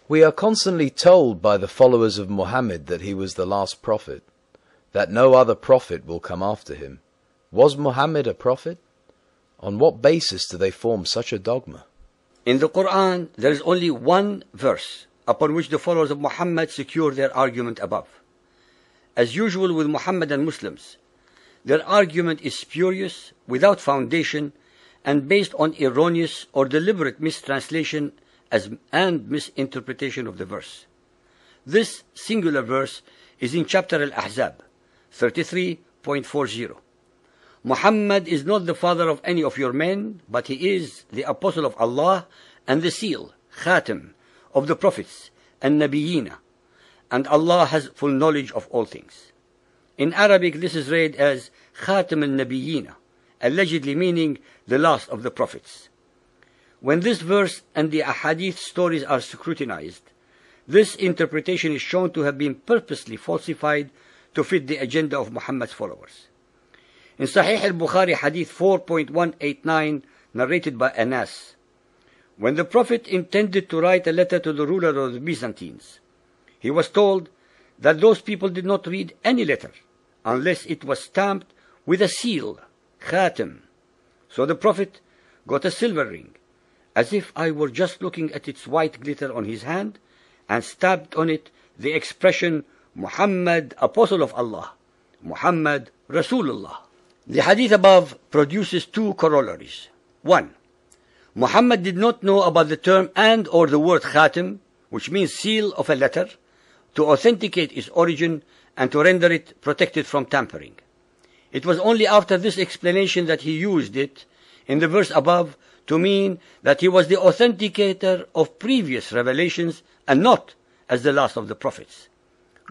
We are constantly told by the followers of Muhammad that he was the last prophet, that no other prophet will come after him. Was Muhammad a prophet? On what basis do they form such a dogma? In the Quran, there is only one verse upon which the followers of Muhammad secure their argument above. As usual with Muhammadan Muslims, their argument is spurious, without foundation, and based on erroneous or deliberate mistranslation and misinterpretation of the verse. This singular verse is in chapter Al-Ahzab, 33.40. Muhammad is not the father of any of your men, but he is the apostle of Allah and the seal, Khatim, of the prophets and Nabiyina, and Allah has full knowledge of all things. In Arabic, this is read as Khatim al-Nabiyina, allegedly meaning the last of the prophets. When this verse and the ahadith stories are scrutinized, this interpretation is shown to have been purposely falsified to fit the agenda of Muhammad's followers. In Sahih al-Bukhari Hadith 4.189, narrated by Anas, when the Prophet intended to write a letter to the ruler of the Byzantines, he was told that those people did not read any letter unless it was stamped with a seal, Khatim. So the Prophet got a silver ring, as if I were just looking at its white glitter on his hand, and stamped on it the expression Muhammad, Apostle of Allah, Muhammad, Rasulullah. The hadith above produces two corollaries. 1. Muhammad did not know about the term and or the word Khatim, which means seal of a letter, to authenticate its origin and to render it protected from tampering. It was only after this explanation that he used it in the verse above to mean that he was the authenticator of previous revelations and not as the last of the prophets.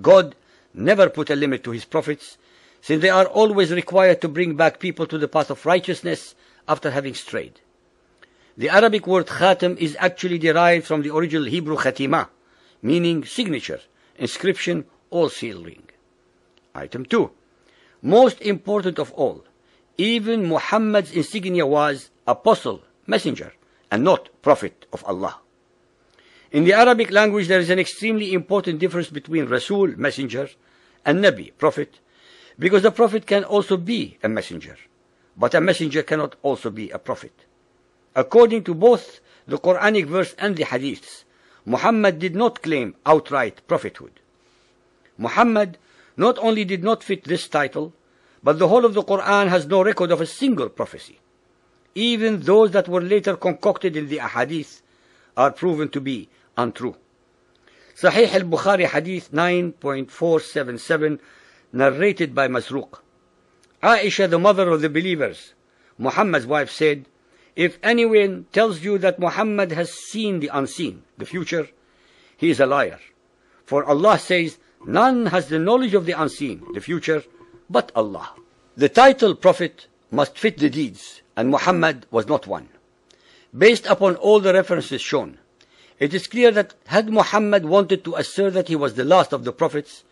God never put a limit to his prophets, since they are always required to bring back people to the path of righteousness after having strayed. The Arabic word khatim is actually derived from the original Hebrew khatimah, meaning signature, inscription, or seal ring. Item 2. Most important of all, even Muhammad's insignia was apostle, messenger, and not prophet of Allah. In the Arabic language, there is an extremely important difference between Rasul, messenger, and Nabi, prophet, because the prophet can also be a messenger, but a messenger cannot also be a prophet. According to both the Quranic verse and the hadiths, Muhammad did not claim outright prophethood. Muhammad not only did not fit this title, but the whole of the Quran has no record of a single prophecy. Even those that were later concocted in the ahadith are proven to be untrue. Sahih al-Bukhari Hadith 9.477, narrated by Masruq. Aisha, the mother of the believers, Muhammad's wife, said, if anyone tells you that Muhammad has seen the unseen, the future, he is a liar. For Allah says, none has the knowledge of the unseen, the future, but Allah. The title prophet must fit the deeds, and Muhammad was not one. Based upon all the references shown, it is clear that had Muhammad wanted to assert that he was the last of the prophets,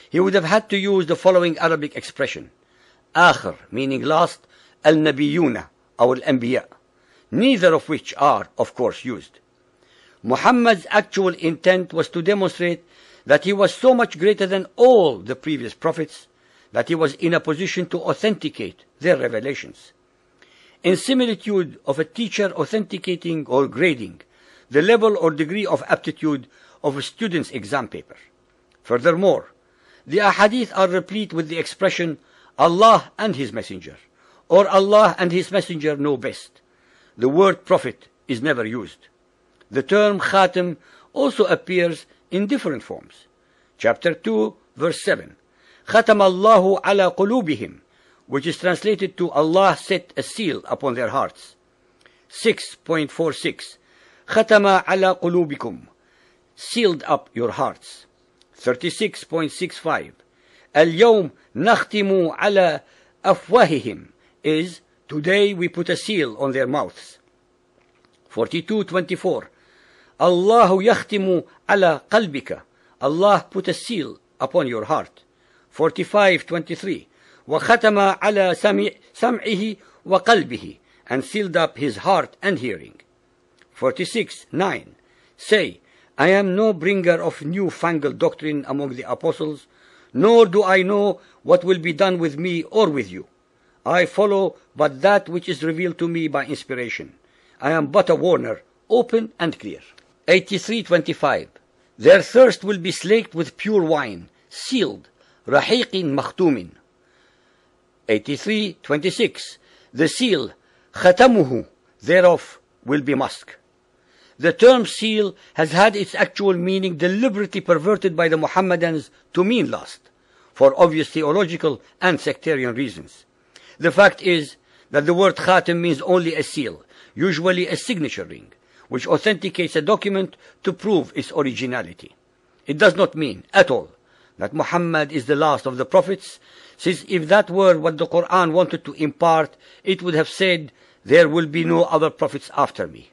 he would have had to use the following Arabic expression, آخر, meaning last, al-nabiyuna, or al-anbiya, neither of which are, of course, used. Muhammad's actual intent was to demonstrate that he was so much greater than all the previous prophets that he was in a position to authenticate their revelations. In similitude of a teacher authenticating or grading the level or degree of aptitude of a student's exam paper. Furthermore, the ahadith are replete with the expression Allah and His Messenger, or Allah and His Messenger know best. The word prophet is never used. The term khatim also appears in different forms. Chapter 2, verse 7. Khatam Allahu ala qulubihim, which is translated to Allah set a seal upon their hearts. 6.46. Khatama ala qulubikum, sealed up your hearts. 36.65. Al-yawm nakhtimu ala afwahihim is, today we put a seal on their mouths. 42.24. Allahu yakhtimu ala qalbika, Allah put a seal upon your heart. 45.23. وَخَتَمَ عَلَى سَمْعِهِ وَقَلْبِهِ, and sealed up his heart and hearing. 46.9. Say, I am no bringer of new-fangled doctrine among the apostles, nor do I know what will be done with me or with you. I follow but that which is revealed to me by inspiration. I am but a warner, open and clear. 83:25. Their thirst will be slaked with pure wine, sealed, rahiqin makhtumin. 83:26. The seal, khatamuhu, thereof will be musk. The term seal has had its actual meaning deliberately perverted by the Muhammadans to mean lust, for obvious theological and sectarian reasons. The fact is that the word khatam means only a seal, usually a signature ring, which authenticates a document to prove its originality. It does not mean at all that Muhammad is the last of the prophets, since if that were what the Quran wanted to impart, it would have said, "There will be no other prophets after me."